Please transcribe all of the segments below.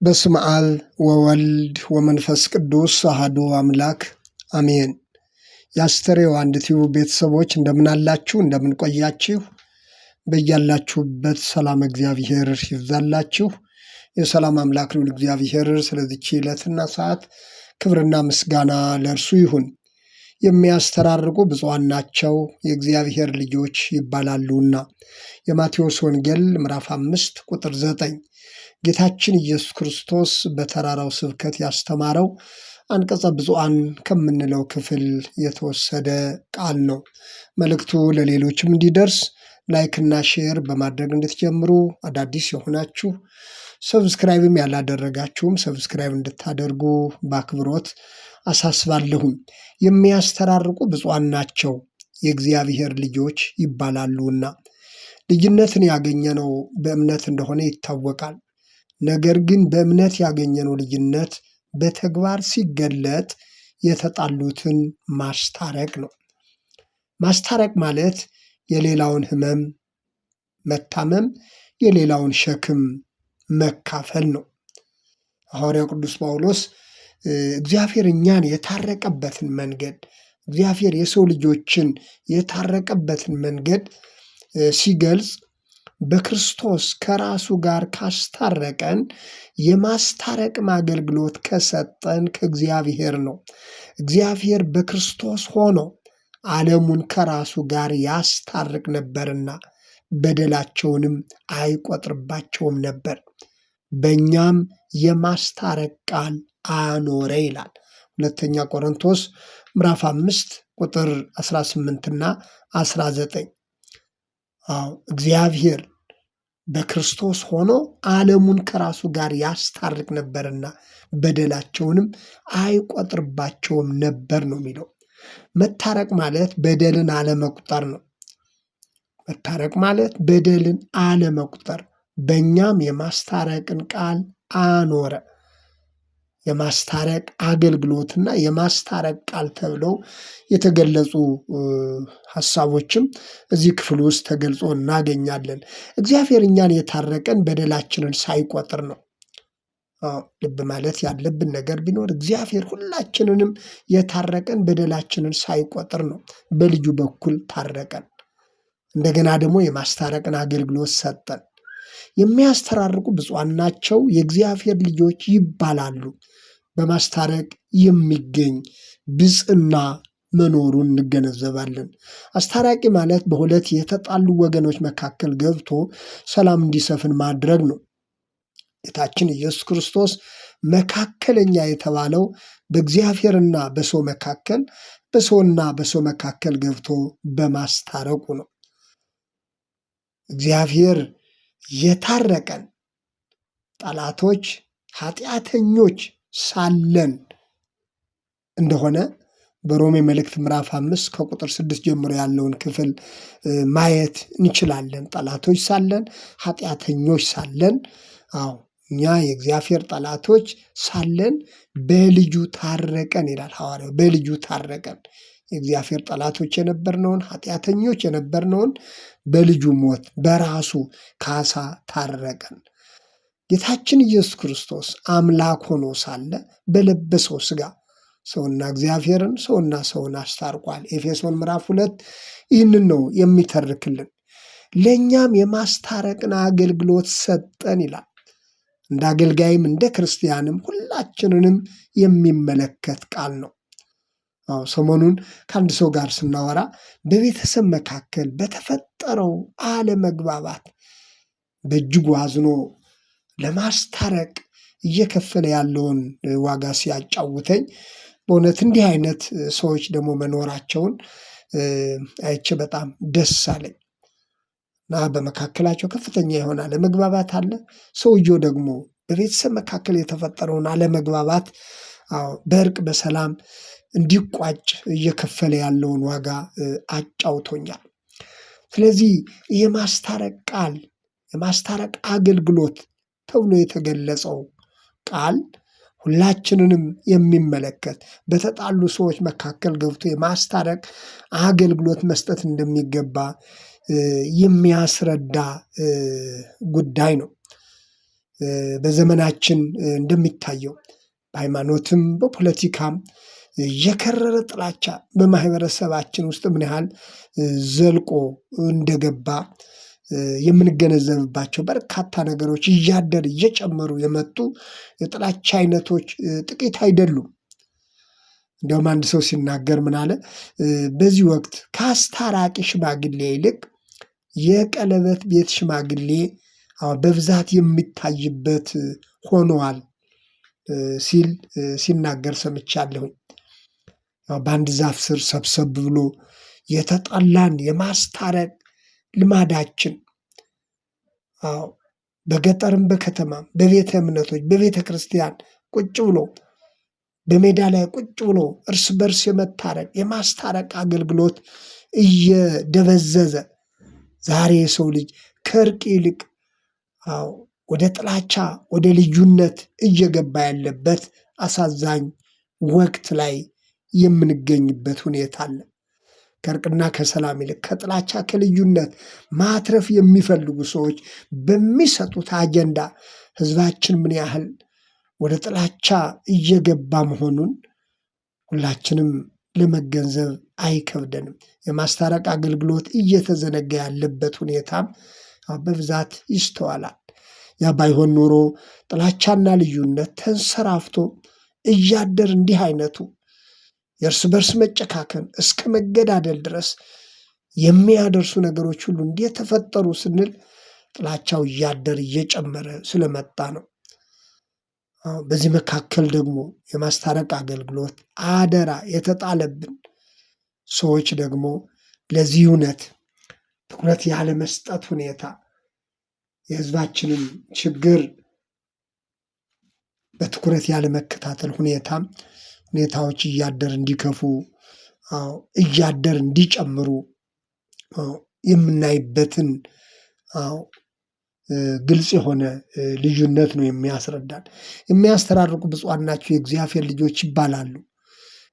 በስመ አብ ወወልድ ወመንፈስ ቅዱስ አሐዱ አምላክ አሜን። የአስተርእዮ አንድ ቲዩብ ቤተሰቦች እንደምን አላችሁ? እንደምን ቆያችሁ? በያላችሁበት ሰላም እግዚአብሔር ይብዛላችሁ። የሰላም አምላክ ልዑል እግዚአብሔር ስለዚች ዕለትና ሰዓት ክብርና ምስጋና ለእርሱ ይሁን። የሚያስተራርቁ ብፁዓን ናቸው የእግዚአብሔር ልጆች ይባላሉና። የማቴዎስ ወንጌል ምዕራፍ 5 ቁጥር 9 ጌታችን ኢየሱስ ክርስቶስ በተራራው ስብከት ያስተማረው አንቀጸ ብፁዓን ከምንለው ክፍል የተወሰደ ቃል ነው። መልእክቱ ለሌሎችም እንዲደርስ ላይክና ሼር በማድረግ እንድትጀምሩ፣ አዳዲስ የሆናችሁ ሰብስክራይብም ያላደረጋችሁም ሰብስክራይብ እንድታደርጉ በአክብሮት አሳስባለሁም። የሚያስተራርቁ ብፁዓን ናቸው የእግዚአብሔር ልጆች ይባላሉና። ልጅነትን ያገኘነው በእምነት እንደሆነ ይታወቃል። ነገር ግን በእምነት ያገኘነው ልጅነት በተግባር ሲገለጥ የተጣሉትን ማስታረቅ ነው። ማስታረቅ ማለት የሌላውን ሕመም መታመም፣ የሌላውን ሸክም መካፈል ነው። ሐዋርያው ቅዱስ ጳውሎስ እግዚአብሔር እኛን የታረቀበትን መንገድ፣ እግዚአብሔር የሰው ልጆችን የታረቀበትን መንገድ ሲገልጽ በክርስቶስ ከራሱ ጋር ካስታረቀን የማስታረቅም አገልግሎት ከሰጠን ከእግዚአብሔር ነው። እግዚአብሔር በክርስቶስ ሆኖ ዓለሙን ከራሱ ጋር ያስታርቅ ነበርና በደላቸውንም አይቆጥርባቸውም ነበር፣ በእኛም የማስታረቅ ቃል አኖረ ይላል። ሁለተኛ ቆሮንቶስ ምዕራፍ 5 ቁጥር 18ና 19። እግዚአብሔር በክርስቶስ ሆኖ ዓለሙን ከራሱ ጋር ያስታርቅ ነበርና በደላቸውንም አይቆጥርባቸውም ነበር ነው የሚለው። መታረቅ ማለት በደልን አለመቁጠር ነው። መታረቅ ማለት በደልን አለመቁጠር፣ በእኛም የማስታረቅን ቃል አኖረ። የማስታረቅ አገልግሎትና የማስታረቅ ቃል ተብለው የተገለጹ ሐሳቦችም እዚህ ክፍል ውስጥ ተገልጾ እናገኛለን። እግዚአብሔር እኛን የታረቀን በደላችንን ሳይቆጥር ነው። ልብ ማለት ያለብን ነገር ቢኖር እግዚአብሔር ሁላችንንም የታረቀን በደላችንን ሳይቆጥር ነው። በልጁ በኩል ታረቀን። እንደገና ደግሞ የማስታረቅን አገልግሎት ሰጠን። የሚያስተራርቁ ብፁዓን ናቸው የእግዚአብሔር ልጆች ይባላሉ። በማስታረቅ የሚገኝ ብፅዕና መኖሩን እንገነዘባለን። አስታራቂ ማለት በሁለት የተጣሉ ወገኖች መካከል ገብቶ ሰላም እንዲሰፍን ማድረግ ነው። ጌታችን ኢየሱስ ክርስቶስ መካከለኛ የተባለው በእግዚአብሔርና በሰው መካከል፣ በሰውና በሰው መካከል ገብቶ በማስታረቁ ነው። እግዚአብሔር የታረቀን ጠላቶች ኃጢአተኞች ሳለን እንደሆነ በሮሜ መልእክት ምዕራፍ 5 ከቁጥር 6 ጀምሮ ያለውን ክፍል ማየት እንችላለን። ጠላቶች ሳለን፣ ኃጢአተኞች ሳለን፣ እኛ የእግዚአብሔር ጠላቶች ሳለን በልጁ ታረቀን ይላል ሐዋርያው። በልጁ ታረቀን። የእግዚአብሔር ጠላቶች የነበርነውን፣ ኃጢአተኞች የነበርነውን በልጁ ሞት በራሱ ካሳ ታረቀን። ጌታችን ኢየሱስ ክርስቶስ አምላክ ሆኖ ሳለ በለበሰው ሥጋ ሰውና እግዚአብሔርን፣ ሰውና ሰውን አስታርቋል። ኤፌሶን ምዕራፍ 2 ይህንን ነው የሚተርክልን። ለእኛም የማስታረቅን አገልግሎት ሰጠን ይላል። እንደ አገልጋይም እንደ ክርስቲያንም ሁላችንንም የሚመለከት ቃል ነው። ሰሞኑን ከአንድ ሰው ጋር ስናወራ በቤተሰብ መካከል በተፈጠረው አለመግባባት በእጅጉ አዝኖ ለማስታረቅ እየከፈለ ያለውን ዋጋ ሲያጫውተኝ በእውነት እንዲህ አይነት ሰዎች ደግሞ መኖራቸውን አይቼ በጣም ደስ አለኝ እና በመካከላቸው ከፍተኛ የሆነ አለመግባባት አለ። ሰውየው ደግሞ በቤተሰብ መካከል የተፈጠረውን አለመግባባት በእርቅ በሰላም እንዲቋጭ እየከፈለ ያለውን ዋጋ አጫውቶኛል። ስለዚህ የማስታረቅ ቃል፣ የማስታረቅ አገልግሎት ተብሎ የተገለጸው ቃል ሁላችንንም የሚመለከት፣ በተጣሉ ሰዎች መካከል ገብቶ የማስታረቅ አገልግሎት መስጠት እንደሚገባ የሚያስረዳ ጉዳይ ነው። በዘመናችን እንደሚታየው በሃይማኖትም በፖለቲካም የከረረ ጥላቻ በማህበረሰባችን ውስጥ ምን ያህል ዘልቆ እንደገባ የምንገነዘብባቸው በርካታ ነገሮች እያደር እየጨመሩ የመጡ የጥላቻ አይነቶች ጥቂት አይደሉም። እንዲያውም አንድ ሰው ሲናገር ምን አለ? በዚህ ወቅት ከአስታራቂ ሽማግሌ ይልቅ የቀለበት ቤት ሽማግሌ በብዛት የሚታይበት ሆኗል ሲል ሲናገር ሰምቻለሁኝ። በአንድ ዛፍ ስር ሰብሰብ ብሎ የተጣላን የማስታረቅ ልማዳችን በገጠርም በከተማም በቤተ እምነቶች በቤተ ክርስቲያን ቁጭ ብሎ በሜዳ ላይ ቁጭ ብሎ እርስ በርስ የመታረቅ የማስታረቅ አገልግሎት እየደበዘዘ ዛሬ የሰው ልጅ ከእርቅ ይልቅ ወደ ጥላቻ ወደ ልዩነት እየገባ ያለበት አሳዛኝ ወቅት ላይ የምንገኝበት ሁኔታ አለ። ከእርቅና ከሰላም ይልቅ ከጥላቻ ከልዩነት ማትረፍ የሚፈልጉ ሰዎች በሚሰጡት አጀንዳ ህዝባችን ምን ያህል ወደ ጥላቻ እየገባ መሆኑን ሁላችንም ለመገንዘብ አይከብደንም። የማስታረቅ አገልግሎት እየተዘነጋ ያለበት ሁኔታም በብዛት ይስተዋላል። ያ ባይሆን ኖሮ ጥላቻና ልዩነት ተንሰራፍቶ እያደር እንዲህ አይነቱ የእርስ በርስ መጨካከን እስከ መገዳደል ድረስ የሚያደርሱ ነገሮች ሁሉ እንዴት ተፈጠሩ ስንል ጥላቻው እያደር እየጨመረ ስለመጣ ነው። በዚህ መካከል ደግሞ የማስታረቅ አገልግሎት አደራ የተጣለብን ሰዎች ደግሞ ለዚህ እውነት ትኩረት ያለመስጠት ሁኔታ የህዝባችንን ችግር በትኩረት ያለመከታተል ሁኔታዎች እያደር እንዲከፉ እያደር እንዲጨምሩ የምናይበትን ግልጽ የሆነ ልዩነት ነው የሚያስረዳን። የሚያስተራርቁ ብፁዓን ናቸው የእግዚአብሔር ልጆች ይባላሉ።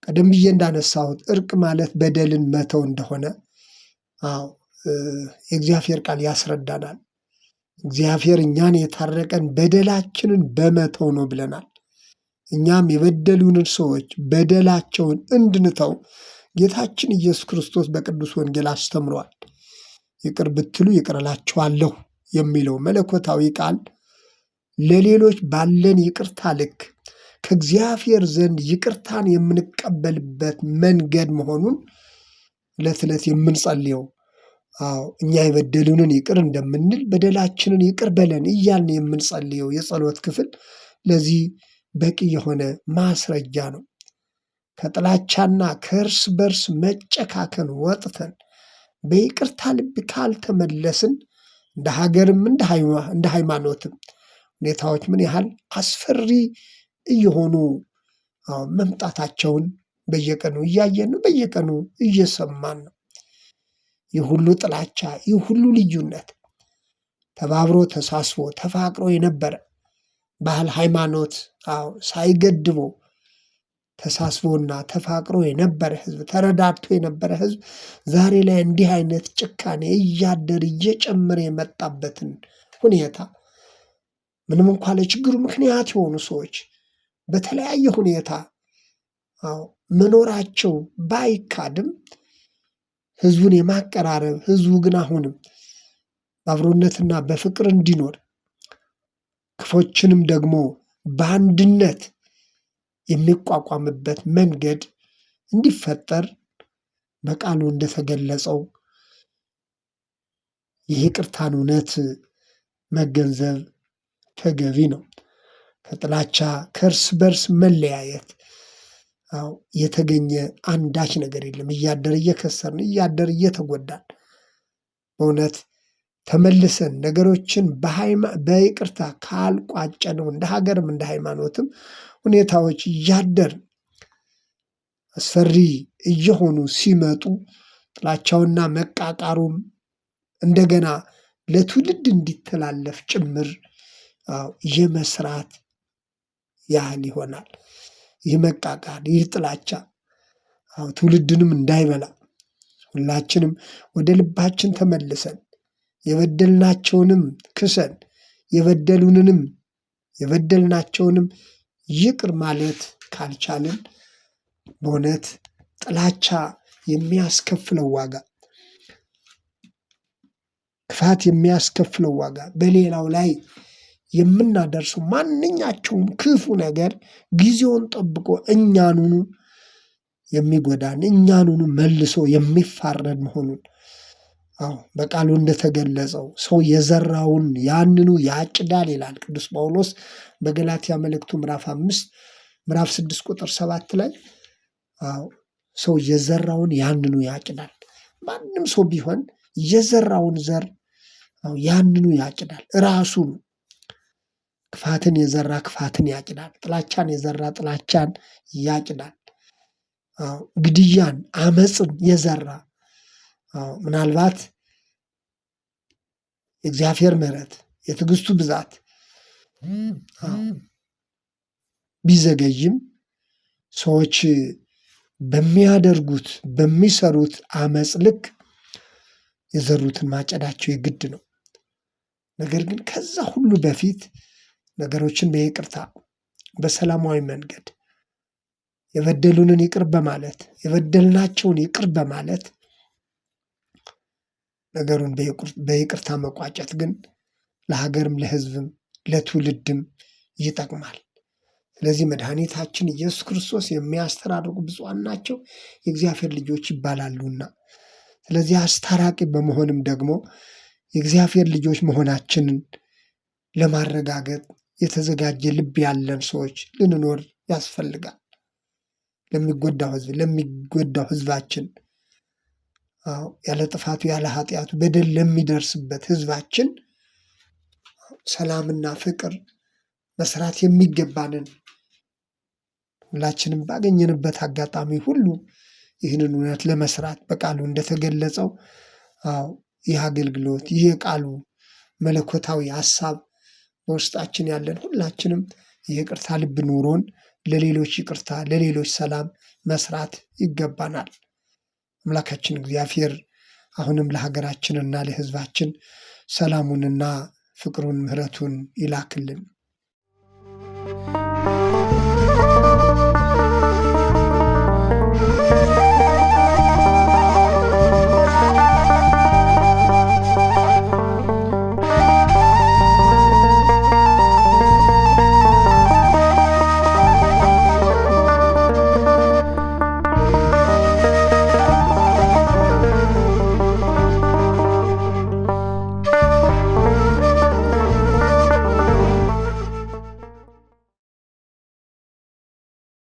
ቀደም ብዬ እንዳነሳሁት እርቅ ማለት በደልን መተው እንደሆነ የእግዚአብሔር ቃል ያስረዳናል። እግዚአብሔር እኛን የታረቀን በደላችንን በመተው ነው ብለናል። እኛም የበደሉንን ሰዎች በደላቸውን እንድንተው ጌታችን ኢየሱስ ክርስቶስ በቅዱስ ወንጌል አስተምሯል። ይቅር ብትሉ ይቅር እላችኋለሁ የሚለው መለኮታዊ ቃል ለሌሎች ባለን ይቅርታ ልክ ከእግዚአብሔር ዘንድ ይቅርታን የምንቀበልበት መንገድ መሆኑን ዕለት ዕለት የምንጸልየው እኛ የበደሉንን ይቅር እንደምንል በደላችንን ይቅር በለን እያልን የምንጸልየው የጸሎት ክፍል ለዚህ በቂ የሆነ ማስረጃ ነው። ከጥላቻና ከእርስ በርስ መጨካከን ወጥተን በይቅርታ ልብ ካልተመለስን እንደ ሀገርም እንደ ሃይማኖትም ሁኔታዎች ምን ያህል አስፈሪ እየሆኑ መምጣታቸውን በየቀኑ እያየን ነው፣ በየቀኑ እየሰማን ነው። ይህ ሁሉ ጥላቻ፣ ይህ ሁሉ ልዩነት ተባብሮ ተሳስቦ ተፋቅሮ የነበረ ባህል ሃይማኖት ሳይገድበው ተሳስቦና ተፋቅሮ የነበረ ህዝብ፣ ተረዳድቶ የነበረ ህዝብ ዛሬ ላይ እንዲህ አይነት ጭካኔ እያደር እየጨመረ የመጣበትን ሁኔታ ምንም እንኳ ለችግሩ ምክንያት የሆኑ ሰዎች በተለያየ ሁኔታ መኖራቸው ባይካድም ህዝቡን የማቀራረብ ህዝቡ ግን አሁንም በአብሮነትና በፍቅር እንዲኖር ክፎችንም ደግሞ በአንድነት የሚቋቋምበት መንገድ እንዲፈጠር በቃሉ እንደተገለጸው የይቅርታን እውነት መገንዘብ ተገቢ ነው። ከጥላቻ ከእርስ በርስ መለያየት የተገኘ አንዳች ነገር የለም። እያደር እየከሰርን እያደር እየተጎዳን በእውነት ተመልሰን ነገሮችን በይቅርታ ካልቋጨነው እንደ ሀገርም እንደ ሃይማኖትም ሁኔታዎች እያደር አስፈሪ እየሆኑ ሲመጡ ጥላቻውና መቃቃሩም እንደገና ለትውልድ እንዲተላለፍ ጭምር የመስራት ያህል ይሆናል። ይህ መቃቃር፣ ይህ ጥላቻ ትውልድንም እንዳይበላ ሁላችንም ወደ ልባችን ተመልሰን የበደልናቸውንም ክሰን የበደሉንንም የበደልናቸውንም ይቅር ማለት ካልቻልን በእውነት ጥላቻ የሚያስከፍለው ዋጋ፣ ክፋት የሚያስከፍለው ዋጋ፣ በሌላው ላይ የምናደርሰው ማንኛቸውም ክፉ ነገር ጊዜውን ጠብቆ እኛኑኑ የሚጎዳን እኛኑኑ መልሶ የሚፋረድ መሆኑን በቃሉ እንደተገለጸው ሰው የዘራውን ያንኑ ያጭዳል ይላል ቅዱስ ጳውሎስ በገላትያ መልእክቱ ምዕራፍ 6 ቁጥር 7 ላይ ሰው የዘራውን ያንኑ ያጭዳል። ማንም ሰው ቢሆን የዘራውን ዘር ያንኑ ያጭዳል። ራሱን ክፋትን የዘራ ክፋትን ያጭዳል። ጥላቻን የዘራ ጥላቻን ያጭዳል። ግድያን፣ አመፅን የዘራ ምናልባት የእግዚአብሔር ምሕረት የትዕግስቱ ብዛት ቢዘገይም ሰዎች በሚያደርጉት በሚሰሩት አመፅ ልክ የዘሩትን ማጨዳቸው የግድ ነው። ነገር ግን ከዛ ሁሉ በፊት ነገሮችን በይቅርታ በሰላማዊ መንገድ የበደሉንን ይቅር በማለት የበደልናቸውን ይቅር በማለት ነገሩን በይቅርታ መቋጨት ግን ለሀገርም ለሕዝብም ለትውልድም ይጠቅማል። ስለዚህ መድኃኒታችን ኢየሱስ ክርስቶስ የሚያስተዳድሩ ብፁዓን ናቸው የእግዚአብሔር ልጆች ይባላሉና፣ ስለዚህ አስታራቂ በመሆንም ደግሞ የእግዚአብሔር ልጆች መሆናችንን ለማረጋገጥ የተዘጋጀ ልብ ያለን ሰዎች ልንኖር ያስፈልጋል። ለሚጎዳው ሕዝባችን ያለ ጥፋቱ ያለ ኃጢአቱ በደል ለሚደርስበት ሕዝባችን ሰላምና ፍቅር መስራት የሚገባንን ሁላችንም ባገኘንበት አጋጣሚ ሁሉ ይህንን እውነት ለመስራት በቃሉ እንደተገለጸው ይህ አገልግሎት ይህ የቃሉ መለኮታዊ ሐሳብ በውስጣችን ያለን ሁላችንም የይቅርታ ልብ ኑሮን ለሌሎች ይቅርታ ለሌሎች ሰላም መስራት ይገባናል። አምላካችን እግዚአብሔር አሁንም ለሀገራችንና ለሕዝባችን ሰላሙንና ፍቅሩን ምሕረቱን ይላክልን።